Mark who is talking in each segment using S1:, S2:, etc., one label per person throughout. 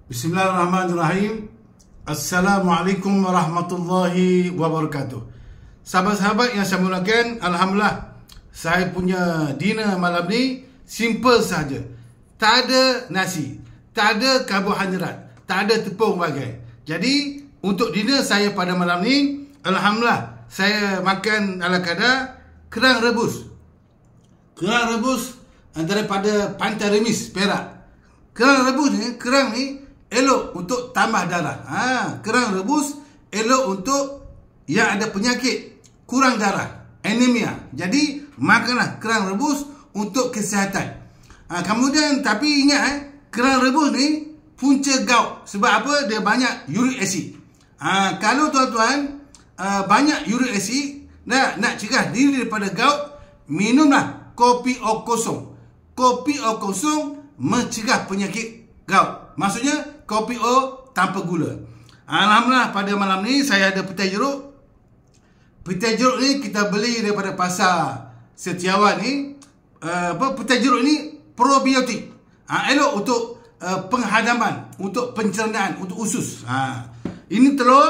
S1: Bismillahirrahmanirrahim. Assalamualaikum warahmatullahi wabarakatuh. Sahabat-sahabat yang saya muliakan, alhamdulillah saya punya dinner malam ni simple saja. Tak ada nasi, tak ada karbohidrat, tak ada tepung bagai. Jadi untuk dinner saya pada malam ni, alhamdulillah saya makan ala kadar kerang rebus. Kerang rebus daripada Pantai Remis, Perak. Kerang rebus ni, kerang ni elok untuk tambah darah. Kerang rebus elok untuk yang ada penyakit kurang darah, anemia. Jadi makanlah kerang rebus untuk kesihatan. Kemudian tapi ingat kerang rebus ni punca gout. Sebab apa? Dia banyak uric acid. Kalau tuan-tuan banyak uric acid, nak cegah diri daripada gout, minumlah kopi O kosong. Kopi O kosong mencegah penyakit gout. Maksudnya kopi O tanpa gula. Alhamdulillah pada malam ni saya ada petai jeruk. Petai jeruk ni kita beli daripada pasar Setiawan ni. Petai jeruk ni probiotik. Elok untuk penghadaman, untuk pencernaan, untuk usus. Ini telur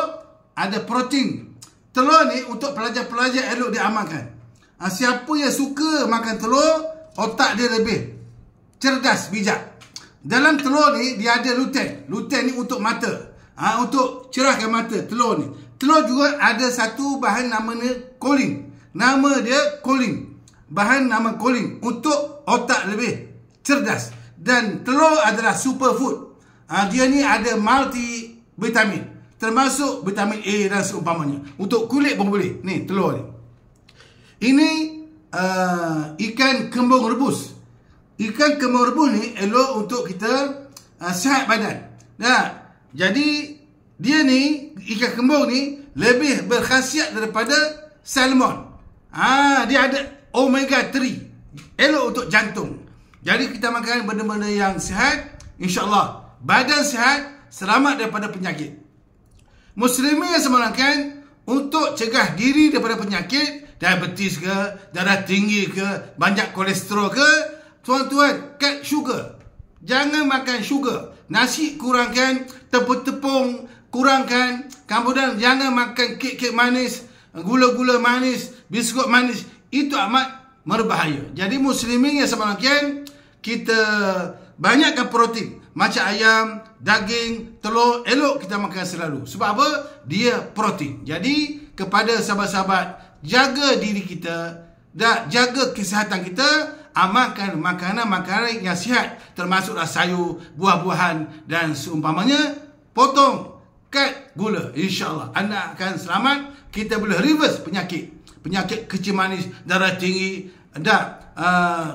S1: ada protein. Telur ni untuk pelajar-pelajar elok diamalkan. Siapa yang suka makan telur, otak dia lebih cerdas, bijak. Dalam telur ni dia ada lutein. Lutein ni untuk mata. Untuk cerahkan mata telur ni. Telur juga ada satu bahan namanya kolin. Nama dia kolin. Bahan nama kolin untuk otak lebih cerdas. Dan telur adalah superfood. Dia ni ada multi vitamin. Termasuk vitamin A dan seumpamanya. Untuk kulit pun boleh. Ni telur ni. Ini ikan kembung rebus. Ikan kembung rebus ni elok untuk kita sihat badan. Jadi dia ni, ikan kembung ni lebih berkhasiat daripada salmon. Dia ada omega 3. Elok untuk jantung. Jadi kita makan benda-benda yang sihat, insya-Allah badan sihat, selamat daripada penyakit. Muslimin yang semangatkan untuk cegah diri daripada penyakit diabetes ke, darah tinggi ke, banyak kolesterol ke, tuan-tuan, cut sugar. Jangan makan sugar. Nasi kurangkan, tepung-tepung kurangkan. Kemudian jangan makan kek-kek manis, gula-gula manis, biskut manis. Itu amat berbahaya. Jadi muslimin yang semangatkan, kita banyakkan protein. Macam ayam, daging, telur, elok kita makan selalu. Sebab apa? Dia protein. Jadi kepada sahabat-sahabat, jaga diri kita dan jaga kesihatan kita. Amalkan makanan-makanan yang sihat, termasuklah sayur, buah-buahan dan seumpamanya. Potong, cut gula. InsyaAllah anda akan selamat. Kita boleh reverse penyakit. Penyakit kecil manis, darah tinggi, dan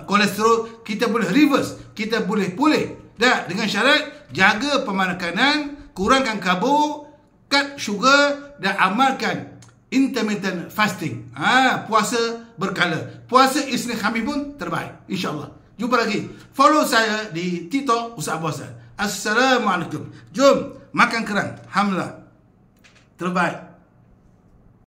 S1: kolesterol. Kita boleh reverse. Kita boleh pulih. Dan dengan syarat jaga pemakanan, kurangkan karbo, cut sugar dan amalkan intermittent fasting. Puasa berkala. Puasa Isnin Khamis pun terbaik. InsyaAllah. Jumpa lagi. Follow saya di TikTok Ustaz Abu Hassan. Assalamualaikum. Jom makan kerang. Alhamdulillah. Terbaik.